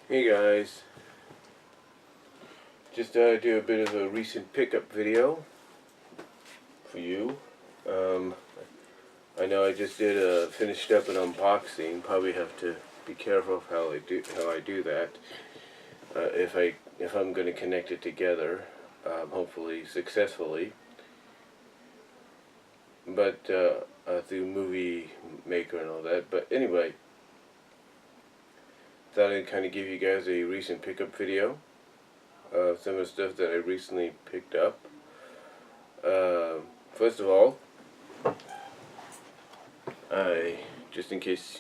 Hey guys, just do a bit of a recent pickup video for you. Um, I know I just finished up an unboxing. Probably have to be careful of how I do that. If I'm going to connect it together, hopefully successfully. But through Movie Maker and all that. But anyway, thought I'd kind of give you guys a recent pickup video. Some of the stuff that I recently picked up. First of all, just in case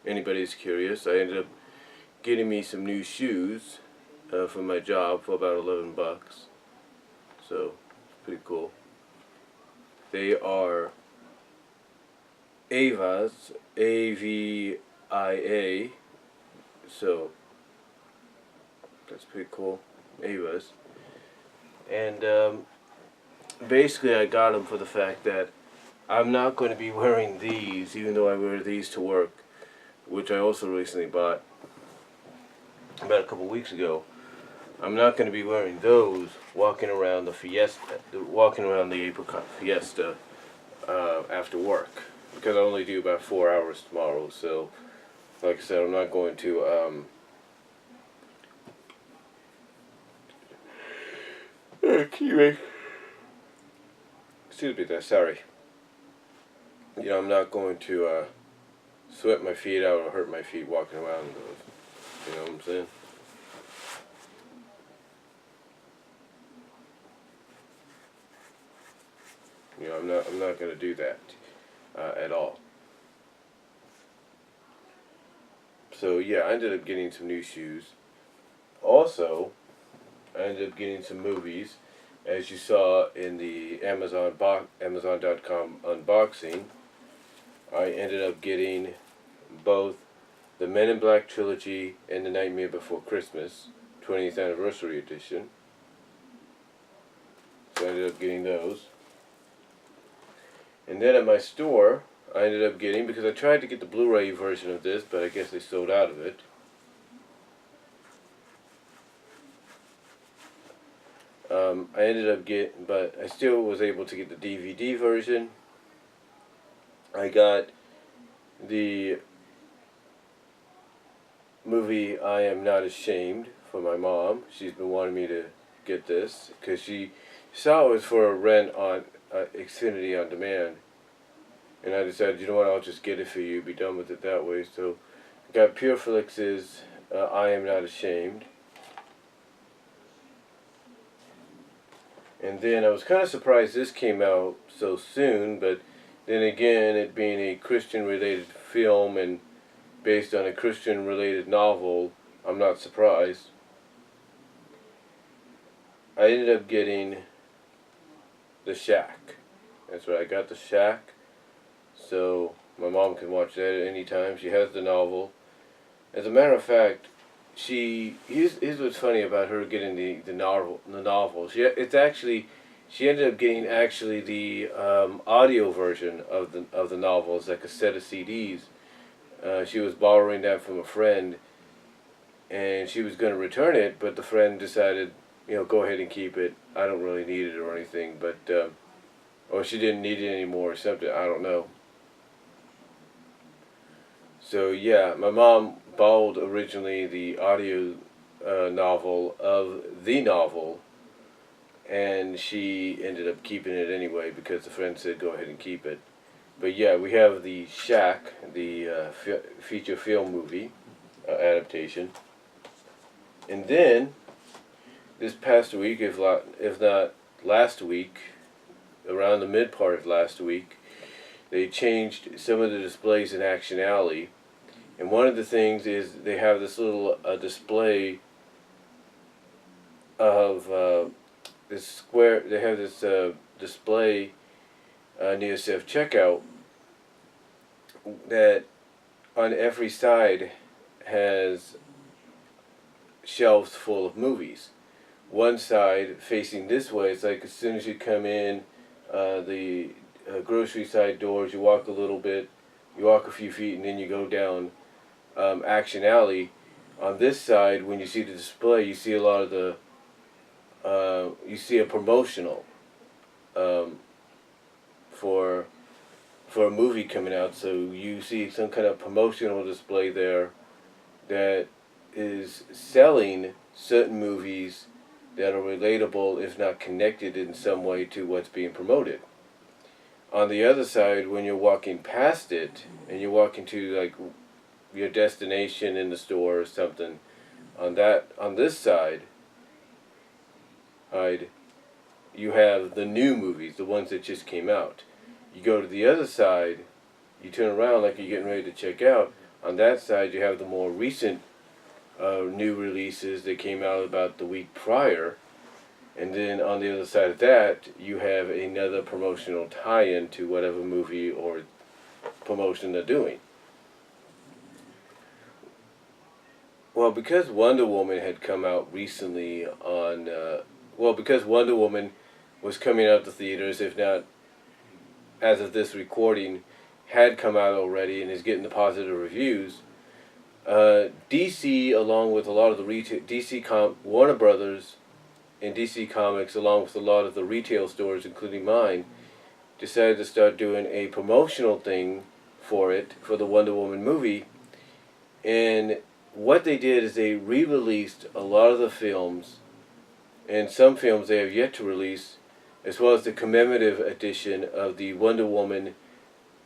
anybody's curious, I ended up getting me some new shoes for my job for about $11. So pretty cool. They are Ava's, AVIA. So that's pretty cool. Ava's. And basically I got them for the fact that I'm not going to be wearing these, even though I wear these to work, which I also recently bought about a couple weeks ago. I'm not going to be wearing those walking around the Apricot Fiesta after work, because I only do about 4 hours tomorrow. So, like I said, I'm not going to excuse me there, sorry. I'm not going to sweat my feet out or hurt my feet walking around in those. You know what I'm saying? I'm not going to do that at all. So yeah, I ended up getting some new shoes. Also, I ended up getting some movies, as you saw in the Amazon.com unboxing. I ended up getting both the Men in Black trilogy and The Nightmare Before Christmas 20th Anniversary Edition. So I ended up getting those. And then at my store, I ended up getting, because I tried to get the Blu-ray version of this, but I guess they sold out of it. I ended up getting, but I still was able to get the DVD version. I got the movie I Am Not Ashamed for my mom. She's been wanting me to get this because she saw it was for a rent on Xfinity on demand, and I decided, you know what, I'll just get it for you, be done with it that way. So I got Pureflix's I Am Not Ashamed. And then I was kind of surprised this came out so soon, but then again, it being a Christian-related film and based on a Christian-related novel, I'm not surprised. I ended up getting The Shack. That's right, I got The Shack, so my mom can watch that at any time. She has the novel. As a matter of fact, here's what's funny about her getting the novel. She ended up getting the audio version of the novel. It's like a set of CDs. She was borrowing that from a friend, and she was going to return it, but the friend decided, go ahead and keep it. I don't really need it or anything, but or she didn't need it anymore or something. I don't know. So yeah, my mom borrowed originally the audio novel of the novel, and she ended up keeping it anyway because the friend said go ahead and keep it. But yeah, we have The Shack, the feature film movie adaptation. And then, this past week, if not last week, around the mid part of last week, they changed some of the displays in Action Alley. And one of the things is they have this little display of this square. They have this display near self-checkout that on every side has shelves full of movies. One side facing this way, it's like as soon as you come in the grocery side doors, you walk a little bit, you walk a few feet, and then you go down Action Alley. On this side, when you see the display, you see a lot of the, you see a promotional um, for a movie coming out. So you see some kind of promotional display there that is selling certain movies that are relatable, if not connected in some way to what's being promoted. On the other side, when you're walking past it and you're walking to like your destination in the store or something, on this side, you have the new movies, the ones that just came out. You go to the other side, you turn around like you're getting ready to check out. On that side, you have the more recent new releases that came out about the week prior. And then on the other side of that, you have another promotional tie-in to whatever movie or promotion they're doing. Well, because Wonder Woman had come out recently on, because Wonder Woman was coming out the theaters, if not, as of this recording, had come out already and is getting the positive reviews, DC, along with a lot of the Warner Brothers and DC Comics, along with a lot of the retail stores, including mine, decided to start doing a promotional thing for the Wonder Woman movie. And what they did is they re-released a lot of the films, and some films they have yet to release, as well as the commemorative edition of the Wonder Woman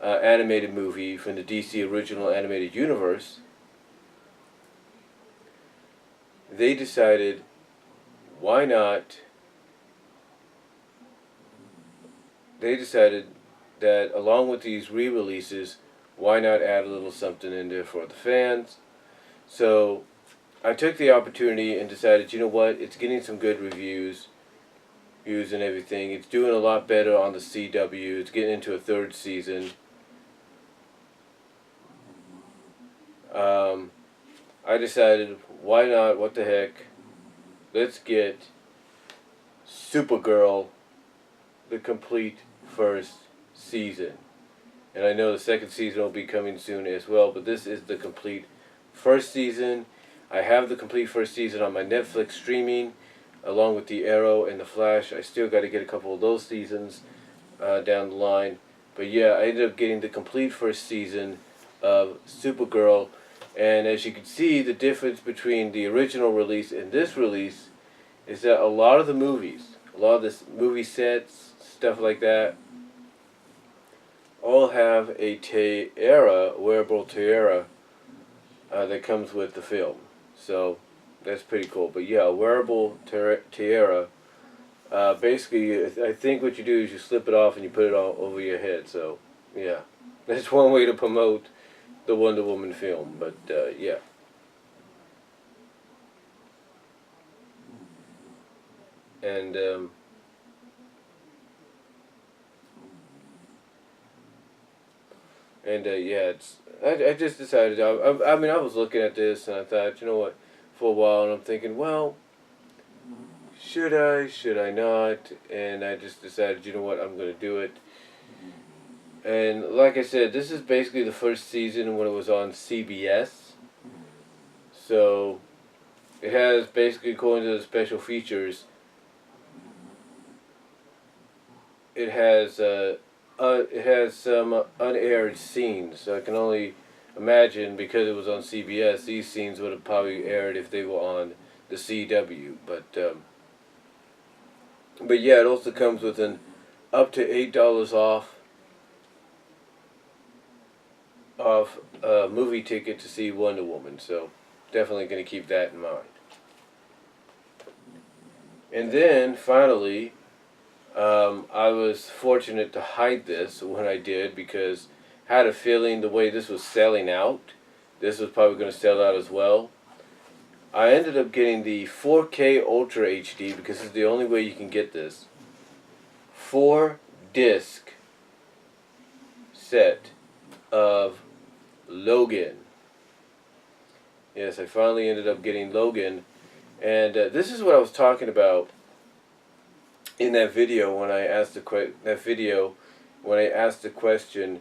animated movie from the DC original animated universe. They decided, why not? They decided that along with these re-releases, why not add a little something in there for the fans? So I took the opportunity and decided, you know what, it's getting some good reviews and everything. It's doing a lot better on the CW. It's getting into a third season. I decided, why not, what the heck, let's get Supergirl, the complete first season. And I know the second season will be coming soon as well, but this is the complete first season. I have the complete first season on my Netflix streaming, along with the Arrow and the Flash. I still got to get a couple of those seasons down the line. But yeah, I ended up getting the complete first season of Supergirl. And as you can see, the difference between the original release and this release is that a lot of the movies, a lot of the movie sets, stuff like that, all have a wearable tiara that comes with the film. So that's pretty cool. But yeah, a wearable tiara. Basically, I think what you do is you slip it off and you put it all over your head. So yeah, that's one way to promote the Wonder Woman film. But yeah. And yeah, I just decided, I mean, I was looking at this and I thought, you know what, for a while, and I'm thinking, well, should I not? And I just decided, you know what, I'm going to do it. And like I said, this is basically the first season when it was on CBS. So it has, basically, according to the special features, it has some unaired scenes. So I can only imagine, because it was on CBS, these scenes would have probably aired if they were on the CW. But yeah, it also comes with an up to $8 off a movie ticket to see Wonder Woman. So definitely going to keep that in mind. And then finally, I was fortunate to hide this when I did, because I had a feeling the way this was selling out, this was probably going to sell out as well. I ended up getting the 4K Ultra HD, because it's the only way you can get this 4-disc set of Logan. Yes, I finally ended up getting Logan. And this is what I was talking about in that video when I asked the question,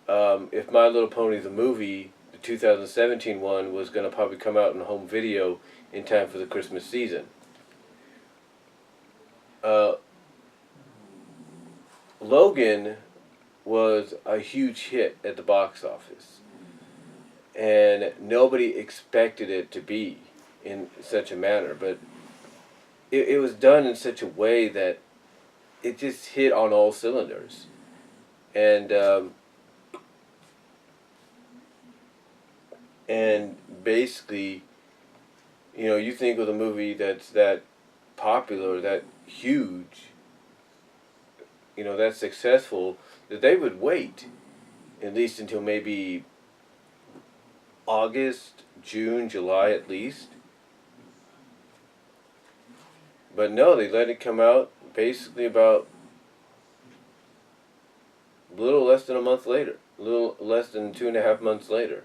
if My Little Pony the movie, the the 2017 one was going to probably come out in home video in time for the Christmas season. Logan was a huge hit at the box office, and nobody expected it to be in such a manner, but it was done in such a way that it just hit on all cylinders. And basically, you know, you think of a movie that's that popular, that huge, you know, that successful, that they would wait at least until maybe August, June, July at least. But no, they let it come out basically about a little less than a month later, a little less than 2.5 months later.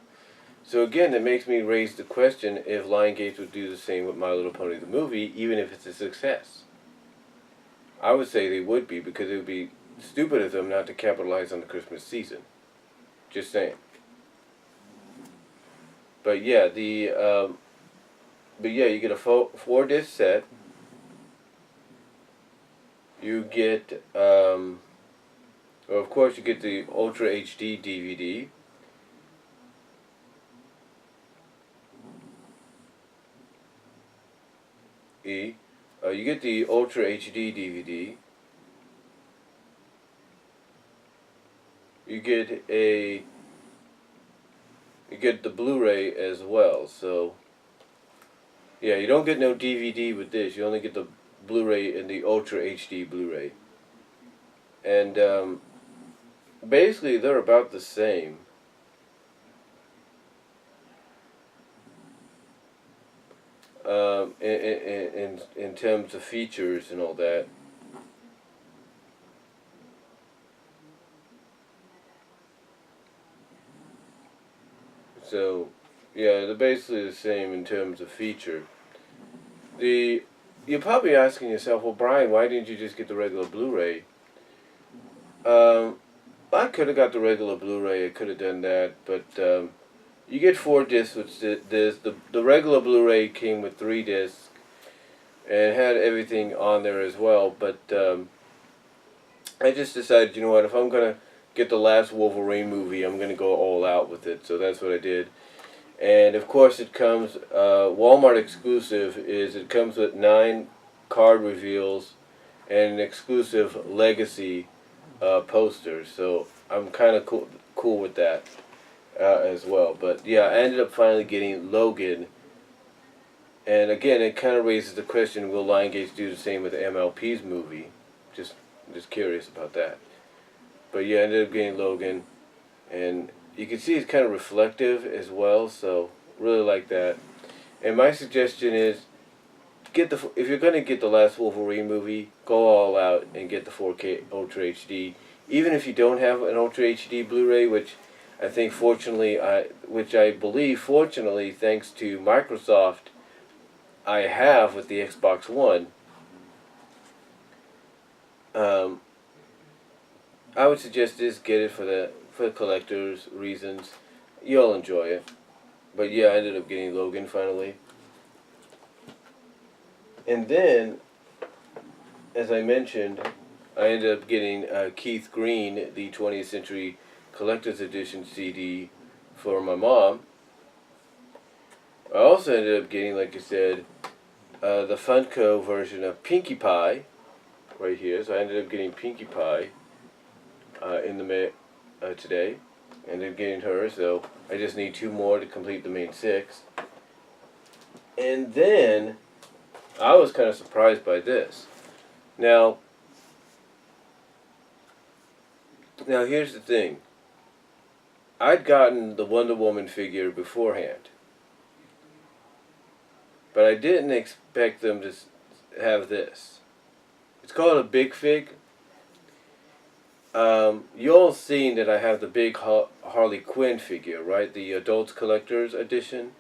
So again, it makes me raise the question if Lionsgate would do the same with My Little Pony the movie, even if it's a success. I would say they would be, because it would be stupid of them not to capitalize on the Christmas season. Just saying. But yeah, you get a 4-disc set. You get, well, of course, you get the Ultra HD DVD. You get the Ultra HD DVD. You get the Blu-ray as well. So yeah, you don't get no DVD with this. You only get the Blu-ray and the Ultra HD Blu-ray. And basically they're about the same. In terms of features and all that. So yeah, they're basically the same in terms of feature. You're probably asking yourself, well, Brian, why didn't you just get the regular Blu-ray? I could have got the regular Blu-ray. I could have done that, but you get 4 discs with this. The regular Blu-ray came with 3 discs and had everything on there as well. But I just decided, you know what, if I'm gonna get the last Wolverine movie, I'm gonna go all out with it. So that's what I did. And of course, it comes Walmart exclusive. It comes with 9 card reveals and an exclusive Legacy poster. So I'm kind of cool with that. As well. But yeah, I ended up finally getting Logan, and again, it kind of raises the question: will Lionsgate do the same with MLP's movie? Just curious about that. But yeah, I ended up getting Logan, and you can see it's kind of reflective as well. So really like that. And my suggestion is, if you're gonna get the last Wolverine movie, go all out and get the 4K Ultra HD. Even if you don't have an Ultra HD Blu-ray, which I think fortunately, fortunately, thanks to Microsoft, I have with the Xbox One. I would suggest get it for the collectors' reasons. You'll enjoy it. But yeah, I ended up getting Logan finally. And then, as I mentioned, I ended up getting Keith Green, the 20th Century Collector's Edition CD for my mom. I also ended up getting, like I said, the Funko version of Pinkie Pie right here. So I ended up getting Pinkie Pie in the mail today. Ended up getting her, so I just need 2 more to complete the main 6. And then I was kind of surprised by this. Now here's the thing. I'd gotten the Wonder Woman figure beforehand, but I didn't expect them to have this. It's called a Big Fig. You all seen that I have the big Harley Quinn figure, right? The Adults Collector's Edition.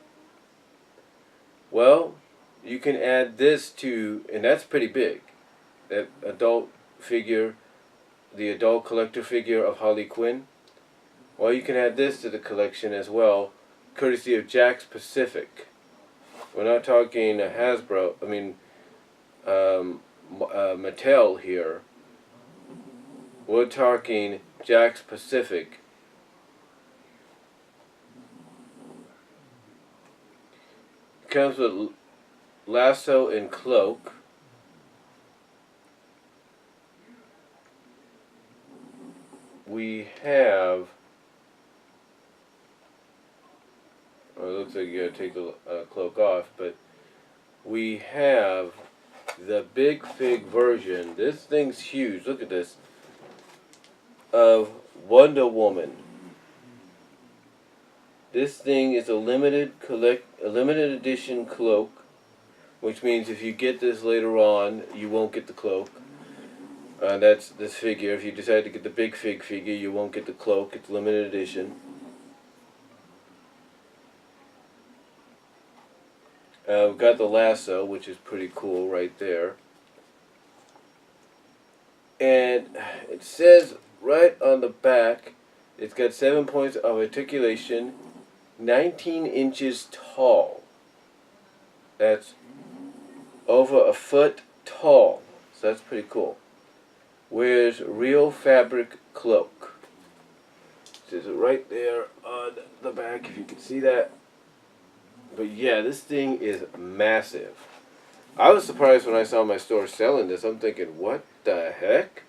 Well, you can add this to, and that's pretty big. That adult figure, the adult collector figure of Harley Quinn. Well, you can add this to the collection as well courtesy of Jakks Pacific. We're not talking Hasbro, Mattel here. We're talking Jakks Pacific. Comes with lasso and cloak. We have, it looks like you gotta take the cloak off, but we have the Big Fig version. This thing's huge. Look at this. Of Wonder Woman. This thing is a limited edition cloak, which means if you get this later on, you won't get the cloak. That's this figure. If you decide to get the Big Fig figure, you won't get the cloak. It's limited edition. We've got the lasso, which is pretty cool right there. And it says right on the back, it's got 7 points of articulation, 19 inches tall. That's over a foot tall. So that's pretty cool. Wears real fabric cloak. It says it right there on the back, if you can see that. But yeah, this thing is massive. I was surprised when I saw my store selling this. I'm thinking, what the heck?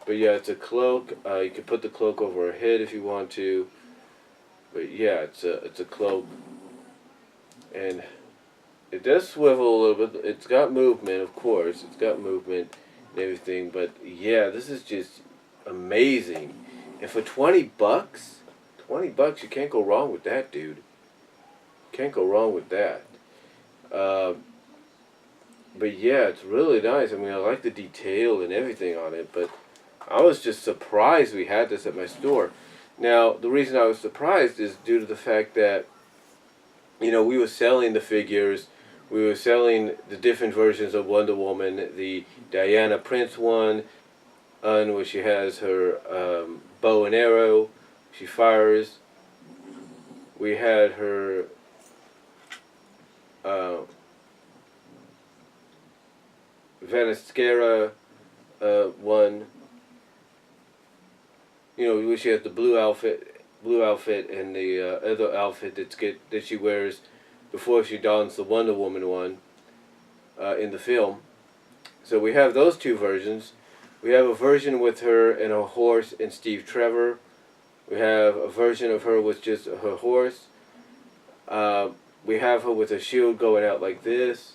But yeah, it's a cloak. You can put the cloak over her head if you want to. But yeah, it's a cloak. And it does swivel a little bit. It's got movement, of course. It's got movement and everything. But yeah, this is just amazing. And for $20, $20, you can't go wrong with that, dude. Can't go wrong with that. But yeah, it's really nice. I mean, I like the detail and everything on it, but I was just surprised we had this at my store. Now, the reason I was surprised is due to the fact that, you know, we were selling the figures, we were selling the different versions of Wonder Woman, the Diana Prince one, where she has her bow and arrow, she fires. We had her Vanascara one. You know, where she has the blue outfit, and the other outfit that she wears before she dons the Wonder Woman one in the film. So we have those two versions. We have a version with her and her horse and Steve Trevor. We have a version of her with just her horse. We have her with a shield going out like this.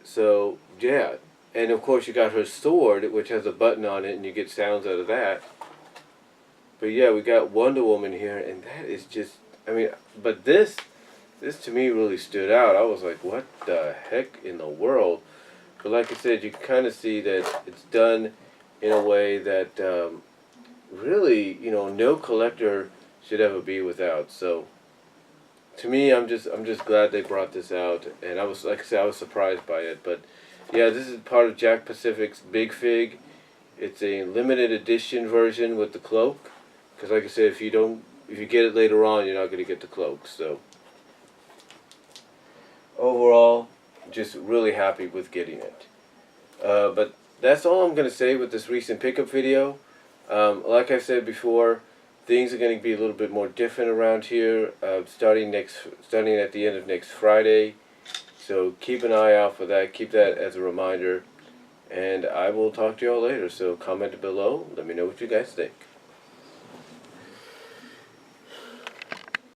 So, yeah. And of course you got her sword, which has a button on it, and you get sounds out of that. But yeah, we got Wonder Woman here, and that is just, I mean, but this to me really stood out. I was like, what the heck in the world? But like I said, you can kind of see that it's done in a way that really, you know, no collector should ever be without. So to me, I'm just glad they brought this out, and I was, like I said, I was surprised by it. But yeah, this is part of Jakks Pacific's Big Fig. It's a limited edition version with the cloak, because like I said, if you get it later on, you're not going to get the cloak. So overall, just really happy with getting it. But that's all I'm going to say with this recent pickup video. Like I said before, things are going to be a little bit more different around here, starting at the end of next Friday. So keep an eye out for that. Keep that as a reminder. And I will talk to you all later. So comment below. Let me know what you guys think.